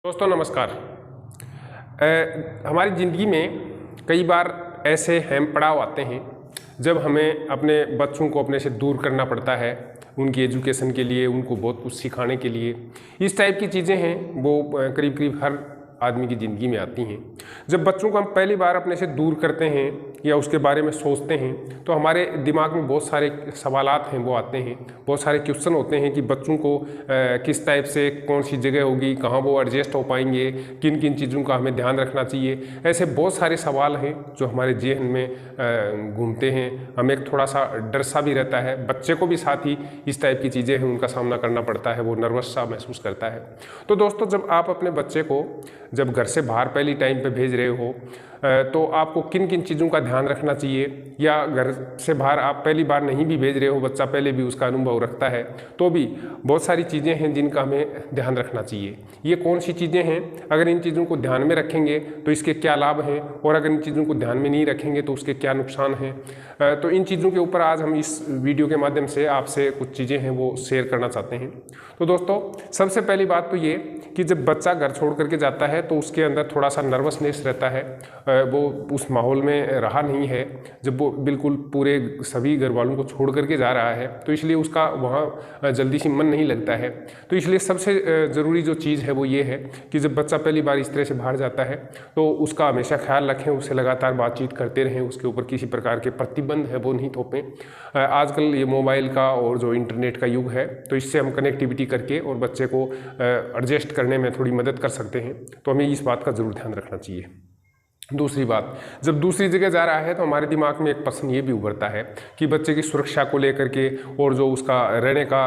दोस्तों नमस्कार। हमारी ज़िंदगी में कई बार ऐसे अहम पड़ाव आते हैं जब हमें अपने बच्चों को अपने से दूर करना पड़ता है, उनकी एजुकेशन के लिए, उनको बहुत कुछ सिखाने के लिए। इस टाइप की चीज़ें हैं वो करीब करीब हर आदमी की ज़िंदगी में आती हैं। जब बच्चों को हम पहली बार अपने से दूर करते हैं या उसके बारे में सोचते हैं तो हमारे दिमाग में बहुत सारे सवालात हैं वो आते हैं, बहुत सारे क्वेश्चन होते हैं कि बच्चों को किस टाइप से, कौन सी जगह होगी, कहाँ वो एडजस्ट हो पाएंगे, किन किन चीज़ों का हमें ध्यान रखना चाहिए। ऐसे बहुत सारे सवाल हैं जो हमारे जेहन में घूमते हैं। हमें एक थोड़ा सा डर सा भी रहता है, बच्चे को भी साथ ही इस टाइप की चीज़ें हैं उनका सामना करना पड़ता है, वो नर्वस सा महसूस करता है। तो दोस्तों जब आप अपने बच्चे को जब घर से बाहर पहली टाइम पे भेज रहे हो तो आपको किन किन चीज़ों का ध्यान रखना चाहिए, या घर से बाहर आप पहली बार नहीं भी भेज रहे हो, बच्चा पहले भी उसका अनुभव रखता है, तो भी बहुत सारी चीज़ें हैं जिनका हमें ध्यान रखना चाहिए। ये कौन सी चीज़ें हैं, अगर इन चीज़ों को ध्यान में रखेंगे तो इसके क्या लाभ हैं, और अगर इन चीज़ों को ध्यान में नहीं रखेंगे तो उसके क्या नुकसान हैं। तो इन चीज़ों के ऊपर आज हम इस वीडियो के माध्यम से आपसे कुछ चीज़ें हैं वो शेयर करना चाहते हैं। तो दोस्तों सबसे पहली बात तो ये कि जब बच्चा घर छोड़ करके जाता है तो उसके अंदर थोड़ा सा नर्वसनेस रहता है, वो उस माहौल में रहा नहीं है, जब वो बिल्कुल पूरे सभी घर वालों को छोड़ करके जा रहा है, तो इसलिए उसका वहाँ जल्दी से मन नहीं लगता है। तो इसलिए सबसे ज़रूरी जो चीज़ है वो ये है कि जब बच्चा पहली बार इस तरह से बाहर जाता है तो उसका हमेशा ख्याल रखें, उससे लगातार बातचीत करते रहें, उसके ऊपर किसी प्रकार के प्रतिबंध है वो नहीं थोपें। आजकल ये मोबाइल का और जो इंटरनेट का युग है तो इससे हम कनेक्टिविटी करके और बच्चे को एडजस्ट करने में थोड़ी मदद कर सकते हैं, तो हमें इस बात का ज़रूर ध्यान रखना चाहिए। दूसरी बात, जब दूसरी जगह जा रहा है तो हमारे दिमाग में एक प्रश्न ये भी उभरता है कि बच्चे की सुरक्षा को लेकर के और जो उसका रहने का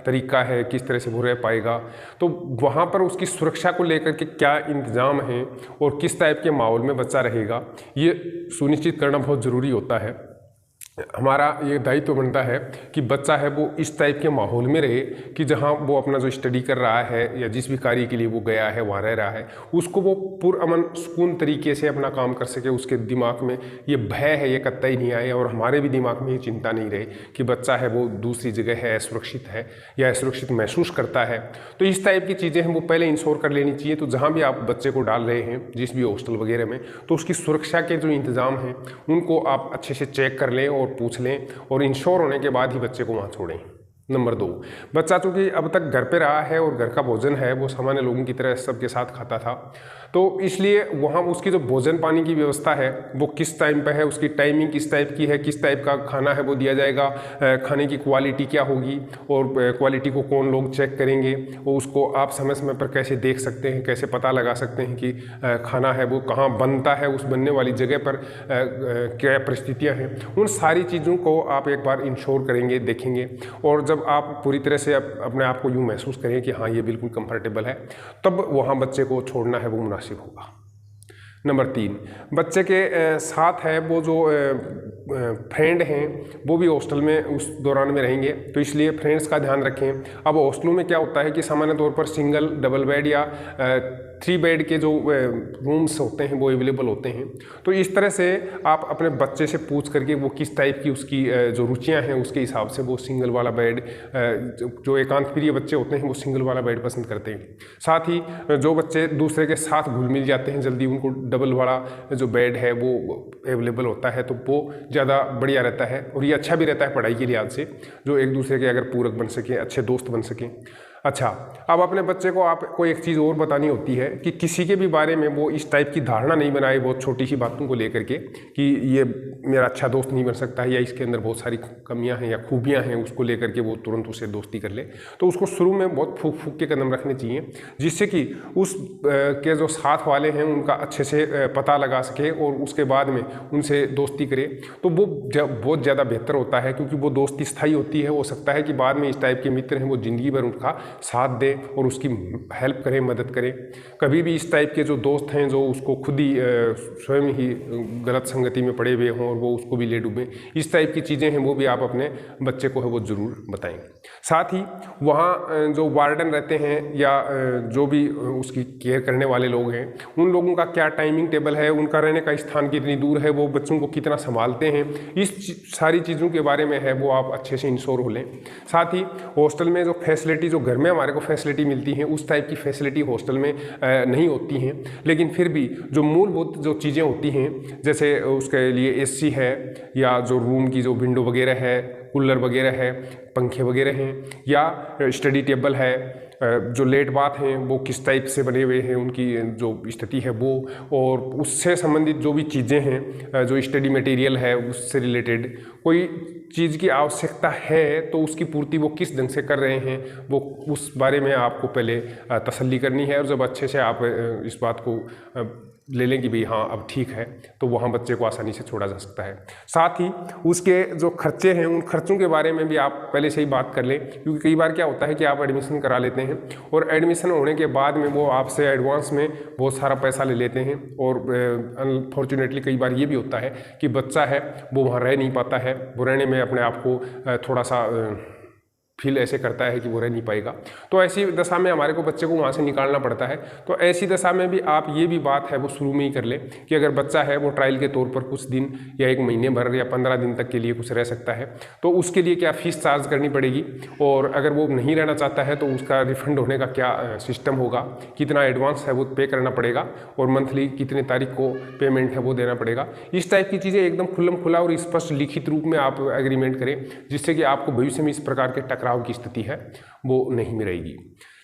तरीका है, किस तरह से वो रह पाएगा, तो वहाँ पर उसकी सुरक्षा को लेकर के क्या इंतज़ाम है और किस टाइप के माहौल में बच्चा रहेगा, ये सुनिश्चित करना बहुत ज़रूरी होता है। हमारा ये दायित्व बनता है कि बच्चा है वो इस टाइप के माहौल में रहे कि जहाँ वो अपना जो स्टडी कर रहा है या जिस भी कार्य के लिए वो गया है वहाँ रह रहा है, उसको वो पुरअमन सुकून तरीके से अपना काम कर सके। उसके दिमाग में ये भय है ये कतई नहीं आए, और हमारे भी दिमाग में ये चिंता नहीं रहे कि बच्चा है वो दूसरी जगह है, असुरक्षित है या असुरक्षित महसूस करता है। तो इस टाइप की चीज़ें हैं वो पहले इंश्योर कर लेनी चाहिए। तो जहाँ भी आप बच्चे को डाल रहे हैं जिस भी हॉस्टल वगैरह में, तो उसकी सुरक्षा के जो इंतज़ाम हैं उनको आप अच्छे से चेक कर लें और पूछ लें, और इंश्योर होने के बाद ही बच्चे को वहाँ छोड़ें। नंबर 2, बच्चा चूँकि अब तक घर पे रहा है और घर का भोजन है वो सामान्य लोगों की तरह सबके साथ खाता था, तो इसलिए वहाँ उसकी जो भोजन पानी की व्यवस्था है वो किस टाइम पे है, उसकी टाइमिंग किस टाइप की है, किस टाइप का खाना है वो दिया जाएगा, खाने की क्वालिटी क्या होगी और क्वालिटी को कौन लोग चेक करेंगे, और उसको आप समय समय पर कैसे देख सकते हैं, कैसे पता लगा सकते हैं कि खाना है वो कहाँ बनता है, उस बनने वाली जगह पर क्या परिस्थितियाँ हैं। उन सारी चीज़ों को आप एक बार इंश्योर करेंगे, देखेंगे, और जब आप पूरी तरह से अपने आप को यूँ महसूस करें कि हाँ ये बिल्कुल कंफर्टेबल है, तब वहाँ बच्चे को छोड़ना है वो मुनासिब होगा। नंबर 3, बच्चे के साथ है वो जो फ्रेंड हैं वो भी हॉस्टल में उस दौरान में रहेंगे, तो इसलिए फ्रेंड्स का ध्यान रखें। अब हॉस्टलों में क्या होता है कि सामान्य तौर पर सिंगल, डबल बेड या 3 बेड के जो रूम्स होते हैं वो अवेलेबल होते हैं। तो इस तरह से आप अपने बच्चे से पूछ करके वो किस टाइप की उसकी जो रुचियां हैं उसके हिसाब से वो सिंगल वाला बेड, जो एकांत प्रिय बच्चे होते हैं वो सिंगल वाला बेड पसंद करते हैं। साथ ही जो बच्चे दूसरे के साथ घुल मिल जाते हैं जल्दी, उनको डबल वाला जो बेड है वो अवेलेबल होता है, तो वो ज़्यादा बढ़िया रहता है, और ये अच्छा भी रहता है पढ़ाई के लिहाज से, जो एक दूसरे के अगर पूरक बन सकें, अच्छे दोस्त बन सकें। अच्छा, अब अपने बच्चे को आपको एक चीज़ और बतानी होती है कि किसी के भी बारे में वो इस टाइप की धारणा नहीं बनाए बहुत छोटी सी बातों को लेकर के कि ये मेरा अच्छा दोस्त नहीं बन सकता है या इसके अंदर बहुत सारी कमियां हैं या खूबियां हैं, उसको लेकर के वो तुरंत उससे दोस्ती कर ले। तो उसको शुरू में बहुत फूक फूक के कदम रखने चाहिए जिससे कि उस के जो साथ वाले हैं उनका अच्छे से पता लगा सके और उसके बाद में उनसे दोस्ती करे, तो वो बहुत ज़्यादा बेहतर होता है, क्योंकि वो दोस्ती स्थायी होती है। हो सकता है कि बाद में इस टाइप के मित्र हैं वो ज़िंदगी भर उनका साथ दें और उसकी हेल्प करें, मदद करें। कभी भी इस टाइप के जो दोस्त हैं जो उसको खुद ही स्वयं ही गलत संगति में पड़े हुए हों और वो उसको भी ले डूबें, इस टाइप की चीज़ें हैं वो भी आप अपने बच्चे को है वो ज़रूर बताएं। साथ ही वहाँ जो वार्डन रहते हैं या जो भी उसकी केयर करने वाले लोग हैं उन लोगों का क्या टाइमिंग टेबल है, उनका रहने का स्थान कितनी दूर है, वो बच्चों को कितना संभालते हैं, इस सारी चीज़ों के बारे में है वो आप अच्छे से इंश्योर हो लें। साथ ही हॉस्टल में जो फैसिलिटी जो घर में हमारे को फैसिलिटी मिलती हैं उस टाइप की फैसिलिटी हॉस्टल में नहीं होती हैं। लेकिन फिर भी जो मूलभूत जो चीज़ें होती हैं, जैसे उसके लिए एसी है, या जो रूम की जो विंडो वगैरह है, कूलर वगैरह है, पंखे वगैरह हैं, या स्टडी टेबल है, जो लेट बाथ हैं वो किस टाइप से बने हुए हैं, उनकी जो स्थिति है वो, और उससे संबंधित जो भी चीज़ें हैं, जो स्टडी मटेरियल है उससे रिलेटेड कोई चीज़ की आवश्यकता है तो उसकी पूर्ति वो किस ढंग से कर रहे हैं, वो उस बारे में आपको पहले तसल्ली करनी है। और जब अच्छे से आप इस बात को ले लें कि भाई हाँ अब ठीक है, तो वहाँ बच्चे को आसानी से छोड़ा जा सकता है। साथ ही उसके जो खर्चे हैं उन खर्चों के बारे में भी आप पहले से ही बात कर लें, क्योंकि कई बार क्या होता है कि आप एडमिशन करा लेते हैं और एडमिशन होने के बाद में वो आपसे एडवांस में बहुत सारा पैसा ले लेते हैं, और अनफॉर्चुनेटली कई बार ये भी होता है कि बच्चा है वो वहाँ रह नहीं पाता है, वो रहने में अपने आप को थोड़ा सा फील ऐसे करता है कि वो रह नहीं पाएगा। तो ऐसी दशा में हमारे को बच्चे को वहाँ से निकालना पड़ता है। तो ऐसी दशा में भी आप ये भी बात है वो शुरू में ही कर लें कि अगर बच्चा है वो ट्रायल के तौर पर कुछ दिन या 1 महीने भर या 15 दिन तक के लिए कुछ रह सकता है, तो उसके लिए क्या फ़ीस चार्ज करनी पड़ेगी, और अगर वो नहीं रहना चाहता है तो उसका रिफंड होने का क्या सिस्टम होगा, कितना एडवांस है वो पे करना पड़ेगा, और मंथली कितने तारीख को पेमेंट है वो देना पड़ेगा। इस टाइप की चीज़ें एकदम खुल्लम खुला और स्पष्ट लिखित रूप में आप एग्रीमेंट करें, जिससे कि आपको भविष्य में इस प्रकार के टकराव की स्थिति है वो नहीं रहेगी।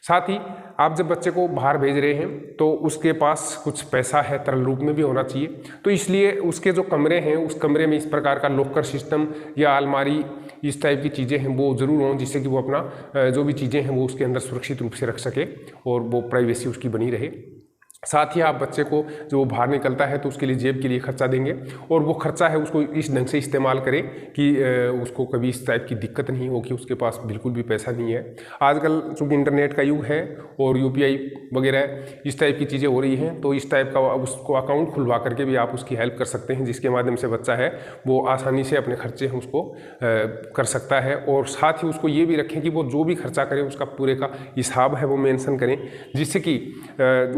साथ ही आप जब बच्चे को बाहर भेज रहे हैं तो उसके पास कुछ पैसा है तरल रूप में भी होना चाहिए, तो इसलिए उसके जो कमरे हैं उस कमरे में इस प्रकार का लॉकर सिस्टम या अलमारी इस टाइप की चीज़ें हैं वो ज़रूर हों, जिससे कि वो अपना जो भी चीज़ें हैं वो उसके अंदर सुरक्षित रूप से रख सके और वो प्राइवेसी उसकी बनी रहे। साथ ही आप बच्चे को जो बाहर निकलता है तो उसके लिए जेब के लिए खर्चा देंगे, और वो खर्चा है उसको इस ढंग से इस्तेमाल करें कि उसको कभी इस टाइप की दिक्कत नहीं हो कि उसके पास बिल्कुल भी पैसा नहीं है। आजकल चूँकि इंटरनेट का युग है और UPI वगैरह इस टाइप की चीज़ें हो रही हैं, तो इस टाइप का उसको अकाउंट खुलवा करके भी आप उसकी हेल्प कर सकते हैं, जिसके माध्यम से बच्चा है वो आसानी से अपने खर्चे हैं उसको कर सकता है। और साथ ही उसको ये भी रखें कि वो जो भी खर्चा करें उसका पूरे का हिसाब है वो मेंशन करें, जिससे कि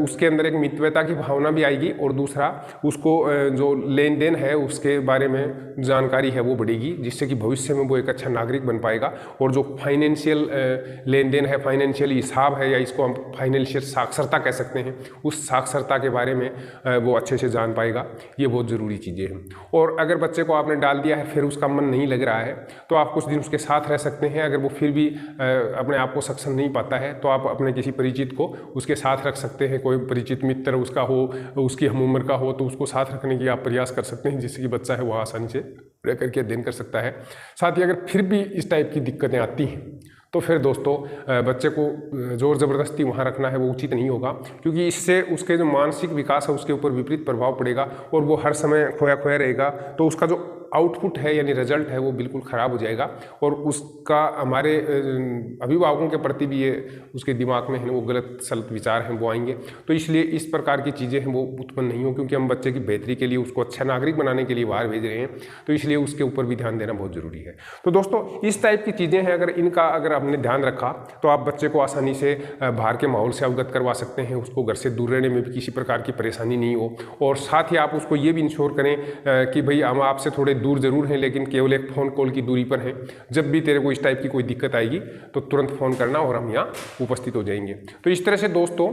उसके अंदर मित्रता की भावना भी आएगी, और दूसरा उसको जो लेन देन है उसके बारे में जानकारी है वो बढ़ेगी, जिससे कि भविष्य में वो एक अच्छा नागरिक बन पाएगा। और जो फाइनेंशियल लेन देन है, फाइनेंशियल हिसाब है, या इसको हम फाइनेंशियल साक्षरता कह सकते हैं, उस साक्षरता के बारे में वो अच्छे से जान पाएगा। ये बहुत ज़रूरी चीज़ें हैं। और अगर बच्चे को आपने डाल दिया है फिर उसका मन नहीं लग रहा है तो आप कुछ दिन उसके साथ रह सकते हैं। अगर वो फिर भी अपने आप को सक्षम नहीं पाता है तो आप अपने किसी परिचित को उसके साथ रख सकते हैं, कोई परिचित मित्र उसका हो, उसकी हम उम्र का हो, तो उसको साथ रखने की आप प्रयास कर सकते हैं, जिससे कि बच्चा है वो आसानी से रह करके अध्ययन कर सकता है। साथ ही अगर फिर भी इस टाइप की दिक्कतें आती हैं तो फिर दोस्तों बच्चे को जोर ज़बरदस्ती वहाँ रखना है वो उचित नहीं होगा, क्योंकि इससे उसके जो मानसिक विकास है उसके ऊपर विपरीत प्रभाव पड़ेगा और वो हर समय खोया खोया रहेगा। तो उसका जो आउटपुट है यानी रिजल्ट है वो बिल्कुल ख़राब हो जाएगा, और उसका हमारे अभिभावकों के प्रति भी ये उसके दिमाग में है वो गलत सलत विचार हैं वो आएंगे। तो इसलिए इस प्रकार की चीज़ें हैं वो उत्पन्न नहीं हो, क्योंकि हम बच्चे की बेहतरी के लिए उसको अच्छा नागरिक बनाने के लिए बाहर भेज रहे हैं, तो इसलिए उसके ऊपर भी ध्यान देना बहुत ज़रूरी है। तो दोस्तों इस टाइप की चीज़ें हैं, अगर आपने ध्यान रखा तो आप बच्चे को आसानी से बाहर के माहौल से अवगत करवा सकते हैं, उसको घर से दूर रहने में भी किसी प्रकार की परेशानी नहीं हो। और साथ ही आप उसको ये भी इंश्योर करें कि भाई हम आपसे थोड़े दूर ज़रूर हैं लेकिन केवल एक फ़ोन कॉल की दूरी पर हैं, जब भी तेरे को इस टाइप की कोई दिक्कत आएगी तो तुरंत फ़ोन करना और हम यहाँ उपस्थित हो जाएंगे। तो इस तरह से दोस्तों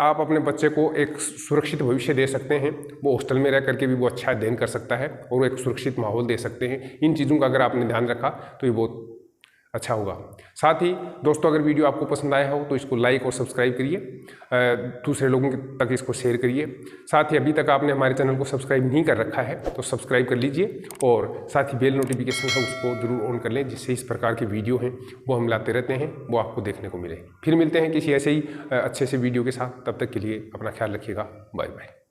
आप अपने बच्चे को एक सुरक्षित भविष्य दे सकते हैं। वो हॉस्टल में रह करके भी वो अच्छा अध्ययन कर सकता है और एक सुरक्षित माहौल दे सकते हैं। इन चीज़ों का अगर आपने ध्यान रखा तो ये बहुत अच्छा होगा। साथ ही दोस्तों अगर वीडियो आपको पसंद आया हो तो इसको लाइक और सब्सक्राइब करिए, दूसरे लोगों तक इसको शेयर करिए। साथ ही अभी तक आपने हमारे चैनल को सब्सक्राइब नहीं कर रखा है तो सब्सक्राइब कर लीजिए, और साथ ही बेल नोटिफिकेशन है उसको ज़रूर ऑन कर लें, जिससे इस प्रकार के वीडियो हैं वो हम लाते रहते हैं वो आपको देखने को मिले। फिर मिलते हैं किसी ऐसे ही अच्छे से वीडियो के साथ, तब तक के लिए अपना ख्याल रखिएगा। Bye bye.